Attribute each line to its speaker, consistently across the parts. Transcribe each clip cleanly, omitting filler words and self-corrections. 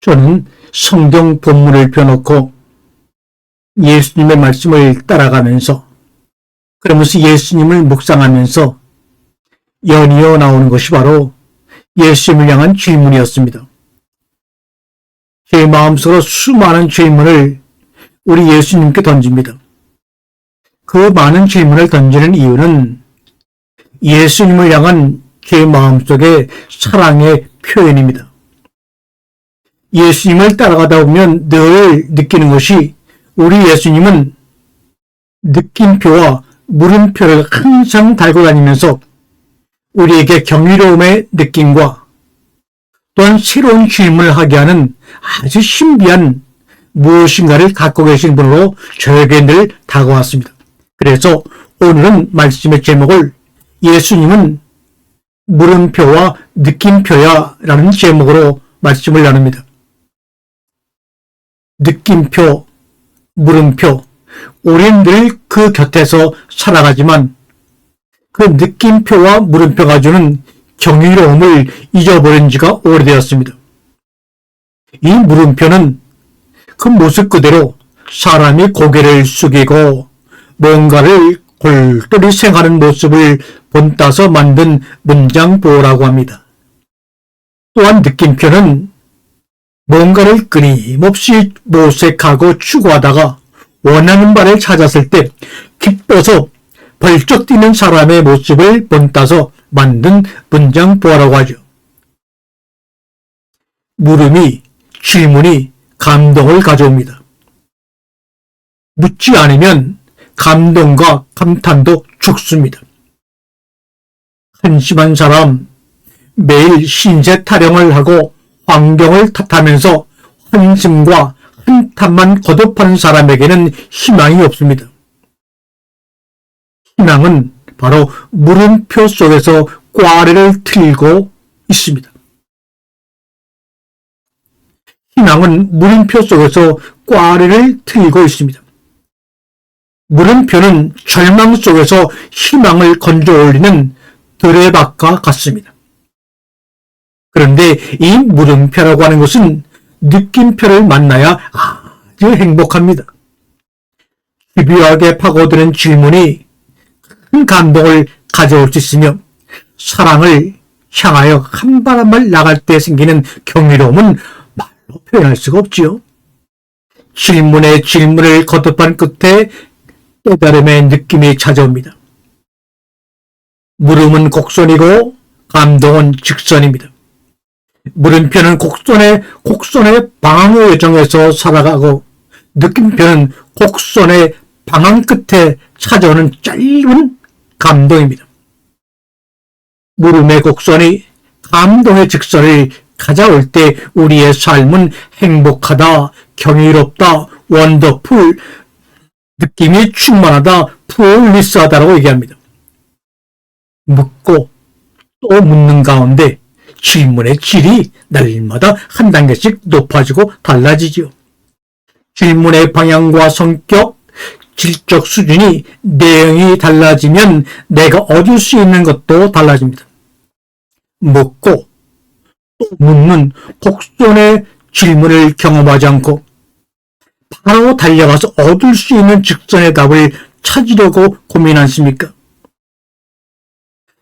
Speaker 1: 저는 성경 본문을 펴놓고 예수님의 말씀을 따라가면서 그러면서 예수님을 묵상하면서 연이어 나오는 것이 바로 예수님을 향한 질문이었습니다. 제 마음속으로 수많은 질문을 우리 예수님께 던집니다. 그 많은 질문을 던지는 이유는 예수님을 향한 제 마음속의 사랑의 표현입니다. 예수님을 따라가다 보면 늘 느끼는 것이 우리 예수님은 느낌표와 물음표를 항상 달고 다니면서 우리에게 경이로움의 느낌과 또한 새로운 질문을 하게 하는 아주 신비한 무엇인가를 갖고 계신 분으로 저에게 늘 다가왔습니다. 그래서 오늘은 말씀의 제목을 예수님은 물음표와 느낌표야 라는 제목으로 말씀을 나눕니다. 느낌표, 물음표, 우리는 늘 그 곁에서 살아가지만 그 느낌표와 물음표가 주는 경이로움을 잊어버린 지가 오래되었습니다. 이 물음표는 그 모습 그대로 사람이 고개를 숙이고 뭔가를 골똘히 생각하는 모습을 본따서 만든 문장보호라고 합니다. 또한 느낌표는 뭔가를 끊임없이 모색하고 추구하다가 원하는 바를 찾았을 때 기뻐서 벌쩍 뛰는 사람의 모습을 본따서 만든 문장보호라고 하죠. 물음이, 질문이 감동을 가져옵니다. 묻지 않으면 감동과 감탄도 죽습니다. 한심한 사람, 매일 신세 타령을 하고 환경을 탓하면서 한심과 한탄만 거듭하는 사람에게는 희망이 없습니다. 희망은 바로 물음표 속에서 꽈리를 틀고 있습니다. 희망은 물음표 속에서 꽈리를 틀고 있습니다. 물음표는 절망 속에서 희망을 건져 올리는 드레박과 같습니다. 그런데 이 물음표라고 하는 것은 느낌표를 만나야 아주 행복합니다. 집요하게 파고드는 질문이 큰 감동을 가져올 수 있으며 사랑을 향하여 한 발 한 발 나갈 때 생기는 경이로움은 말로 표현할 수가 없지요. 질문에 질문을 거듭한 끝에 깨달음의 느낌이 찾아옵니다. 물음은 곡선이고 감동은 직선입니다. 물음표는 곡선의 방황의 여정에서 살아가고 느낌표는 곡선의 방황 끝에 찾아오는 짧은 감동입니다. 물음의 곡선이 감동의 직선을 가져올 때 우리의 삶은 행복하다, 경이롭다, 원더풀, 느낌이 충만하다, 풀리스하다라고 얘기합니다. 묻고 또 묻는 가운데 질문의 질이 날마다 한 단계씩 높아지고 달라지지요. 질문의 방향과 성격, 질적 수준이 내용이 달라지면 내가 얻을 수 있는 것도 달라집니다. 묻고 또 묻는 곡선의 질문을 경험하지 않고 바로 달려가서 얻을 수 있는 직선의 답을 찾으려고 고민 않습니까?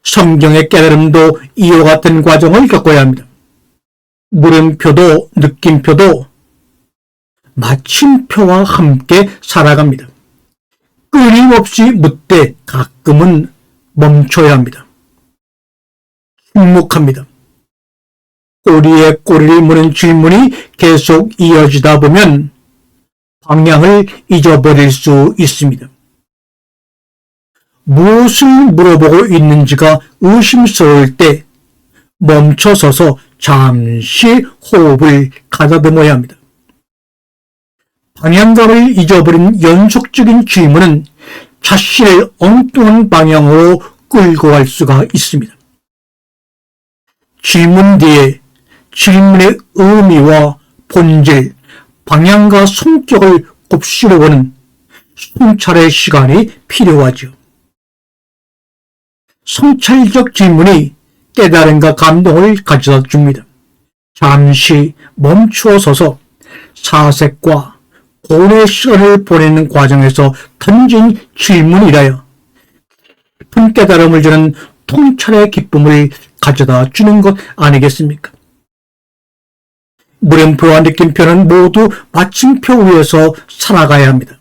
Speaker 1: 성경의 깨달음도 이와 같은 과정을 겪어야 합니다. 물음표도 느낌표도 마침표와 함께 살아갑니다. 끊임없이 묻되 가끔은 멈춰야 합니다. 침묵합니다. 꼬리에 꼬리를 무는 질문이 계속 이어지다 보면 방향을 잊어버릴 수 있습니다. 무엇을 물어보고 있는지가 의심스러울 때 멈춰서서 잠시 호흡을 가다듬어야 합니다. 방향감을 잊어버린 연속적인 질문은 자신을 엉뚱한 방향으로 끌고 갈 수가 있습니다. 질문 뒤에 질문의 의미와 본질, 방향과 성격을 곱씹어보는 성찰의 시간이 필요하죠. 성찰적 질문이 깨달음과 감동을 가져다 줍니다. 잠시 멈추어 서서 사색과 고뇌의 시간을 보내는 과정에서 던진 질문이라여 깊은 깨달음을 주는 통찰의 기쁨을 가져다 주는 것 아니겠습니까? 물음표와 느낌표는 모두 마침표 위에서 살아가야 합니다.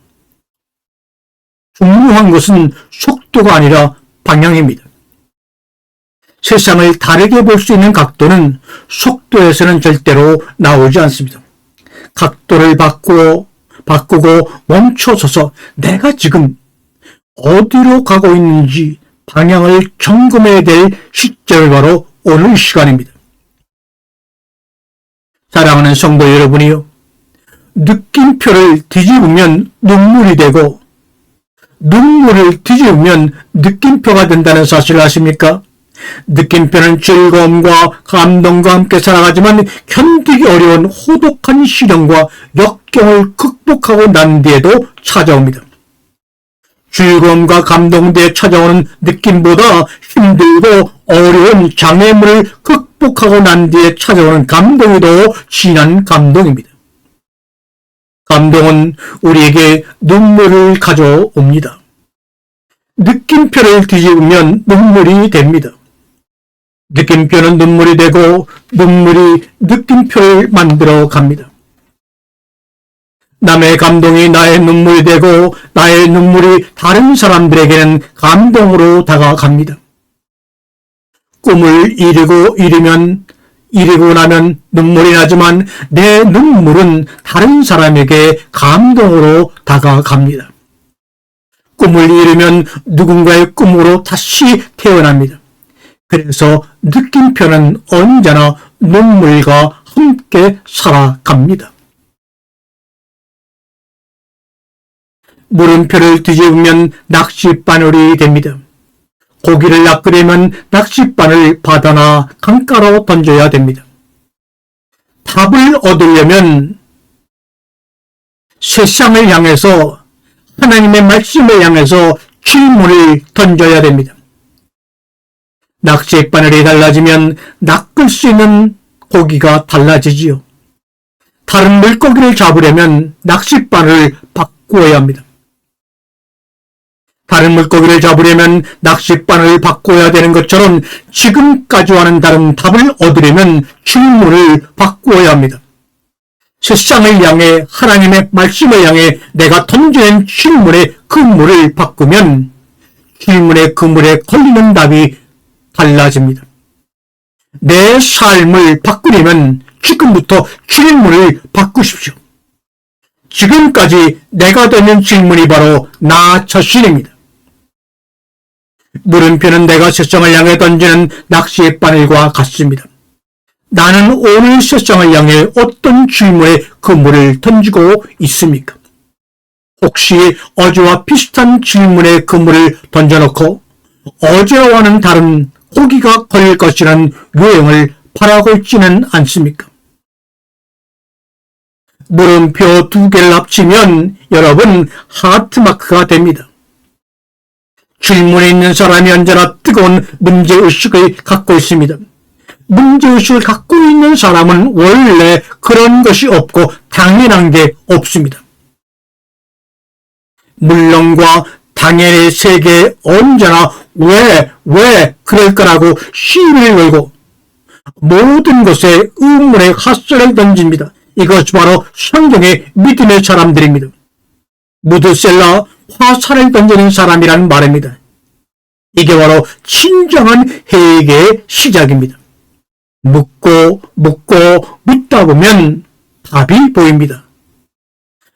Speaker 1: 중요한 것은 속도가 아니라 방향입니다. 세상을 다르게 볼 수 있는 각도는 속도에서는 절대로 나오지 않습니다. 각도를 바꾸고 멈춰서서 내가 지금 어디로 가고 있는지 방향을 점검해야 될 시점이 바로 오늘 시간입니다. 사랑하는 성도 여러분이요, 느낌표를 뒤집으면 눈물이 되고 눈물을 뒤집으면 느낌표가 된다는 사실을 아십니까? 느낌표는 즐거움과 감동과 함께 살아가지만 견디기 어려운 호독한 시련과 역경을 극복하고 난 뒤에도 찾아옵니다. 즐거움과 감동 뒤에 찾아오는 느낌보다 힘들고 어려운 장애물을 극복하고 난 뒤에 찾아오는 감동이 더 진한 감동입니다. 감동은 우리에게 눈물을 가져옵니다. 느낌표를 뒤집으면 눈물이 됩니다. 느낌표는 눈물이 되고 눈물이 느낌표를 만들어 갑니다. 남의 감동이 나의 눈물이 되고 나의 눈물이 다른 사람들에게는 감동으로 다가갑니다. 꿈을 이루고 나면 눈물이 나지만 내 눈물은 다른 사람에게 감동으로 다가갑니다. 꿈을 이루면 누군가의 꿈으로 다시 태어납니다. 그래서 느낌표는 언제나 눈물과 함께 살아갑니다. 물음표를 뒤집으면 낚싯바늘이 됩니다. 고기를 낚으려면 낚싯바늘 바다나 강가로 던져야 됩니다. 답을 얻으려면 세상을 향해서 하나님의 말씀을 향해서 질문을 던져야 됩니다. 낚싯바늘이 달라지면 낚을 수 있는 고기가 달라지지요. 다른 물고기를 잡으려면 낚싯바늘을 바꾸어야 합니다. 다른 물고기를 잡으려면 낚싯바늘을 바꿔야 되는 것처럼 지금까지와는 다른 답을 얻으려면 질문을 바꾸어야 합니다. 세상을 향해 하나님의 말씀을 향해 내가 던지는 질문의 그물을 바꾸면 질문의 그물에 걸리는 답이 달라집니다. 내 삶을 바꾸려면 지금부터 질문을 바꾸십시오. 지금까지 내가 던진 질문이 바로 나 자신입니다. 물음표는 내가 세상을 향해 던지는 낚시의 바늘과 같습니다. 나는 오늘 세상을 향해 어떤 질문에 그물을 던지고 있습니까? 혹시 어제와 비슷한 질문에 그물을 던져놓고 어제와는 다른 고기가 걸릴 것이라는 유행을 바라고 있지는 않습니까? 물음표 2개를 합치면 여러분 하트마크가 됩니다. 질문에 있는 사람이 언제나 뜨거운 문제의식을 갖고 있습니다. 문제의식을 갖고 있는 사람은 원래 그런 것이 없고 당연한 게 없습니다. 물론과 당연의 세계에 언제나 왜 그럴 거라고 시비를 걸고 모든 것에 의문의 핫설을 던집니다. 이것이 바로 성경의 믿음의 사람들입니다. 무드셀라 화살을 던지는 사람이라는 말입니다. 이게 바로 진정한 회개의 시작입니다. 묻다 보면 답이 보입니다.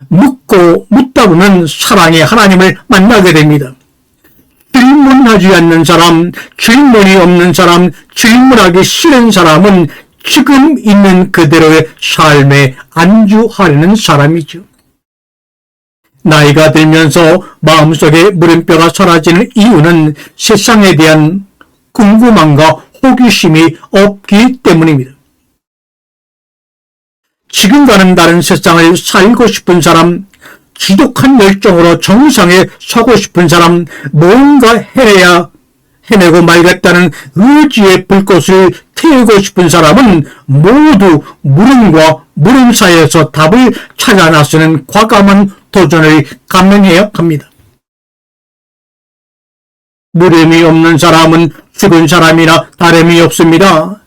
Speaker 1: 묻다 보면 사랑의 하나님을 만나게 됩니다. 질문하지 않는 사람, 질문이 없는 사람, 질문하기 싫은 사람은 지금 있는 그대로의 삶에 안주하려는 사람이죠. 나이가 들면서 마음속에 물음표가 사라지는 이유는 세상에 대한 궁금함과 호기심이 없기 때문입니다. 지금과는 다른 세상을 살고 싶은 사람, 지독한 열정으로 정상에 서고 싶은 사람, 뭔가 해내고 말겠다는 의지의 불꽃을 태우고 싶은 사람은 모두 물음과 물음 사이에서 답을 찾아 나서는 과감한 도전을 감행해야 합니다. 물음이 없는 사람은 죽은 사람이나 다름이 없습니다.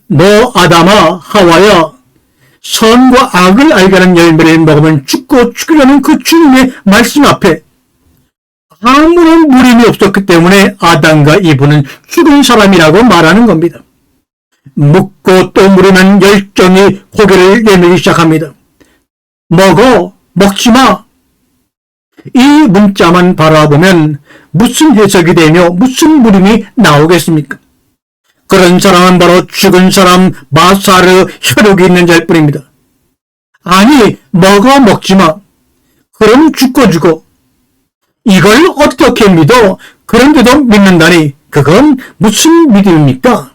Speaker 1: 너 아담아, 하와야, 선과 악을 알게 하는 열매를 먹으면 죽고 죽으려는 그 주님의 말씀 앞에 아무런 물음이 없었기 때문에 아담과 이브는 죽은 사람이라고 말하는 겁니다. 묻고 또 물으면 열정이 고개를 내밀기 시작합니다. 먹어, 먹지 마. 이 문자만 바라보면 무슨 해석이 되며 무슨 물음이 나오겠습니까? 그런 사람은 바로 죽은 사람 마사르 혈육이 있는 자일 뿐입니다. 아니, 먹어, 먹지 마. 그럼 죽고. 이걸 어떻게 믿어? 그런데도 믿는다니 그건 무슨 믿음입니까?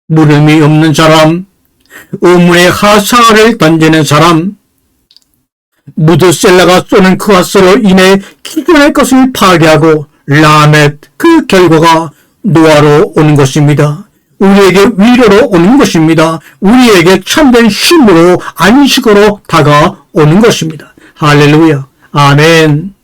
Speaker 1: 물음이 없는 사람, 의문의 하사를 던지는 사람, 무드셀라가 쏘는 그 화살로 인해 기존의 것을 파괴하고 라멧 그 결과가 노아로 오는 것입니다. 우리에게 위로로 오는 것입니다. 우리에게 참된 힘으로 안식으로 다가오는 것입니다. 할렐루야. 아멘.